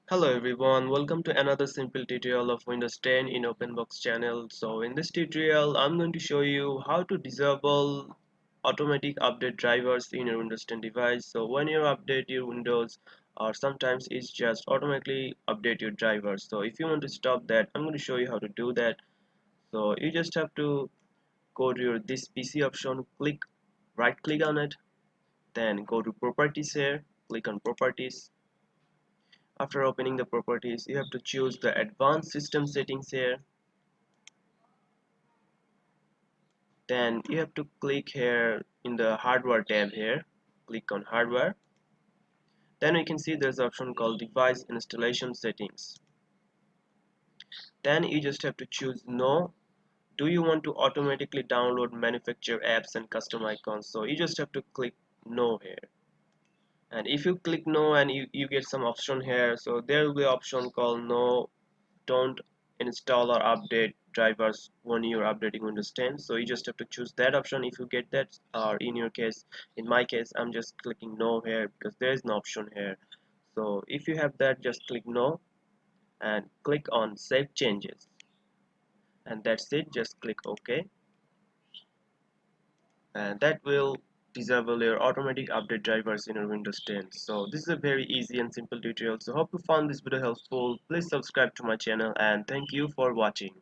Hello everyone, welcome to another simple tutorial of Windows 10 in OpenBox channel. So in this tutorial, I'm going to show you how to disable automatic update drivers in your Windows 10 device. So when you update your Windows, or sometimes it's just automatically update your drivers. So if you want to stop that, I'm going to show you how to do that. So you just have to go to your this PC option, right click on it, then go to properties here, click on properties. After opening the properties, you have to choose the advanced system settings here. Then you have to click here in the hardware tab here. Click on hardware. Then we can see there's an option called device installation settings. Then you just have to choose no. Do you want to automatically download manufacturer apps and custom icons? So you just have to click no here. And if you click no and you get some option here, so there will be an option called no, don't install or update drivers when you're updating Windows 10. So you just have to choose that option if you get that, or in your case, in my case, I'm just clicking no here because there is no option here. So if you have that, just click no and click on save changes, and that's it. Just click OK, and that will disable your automatic update drivers in your Windows 10. So this is a very easy and simple tutorial. So hope you found this video helpful. Please subscribe to my channel and thank you for watching.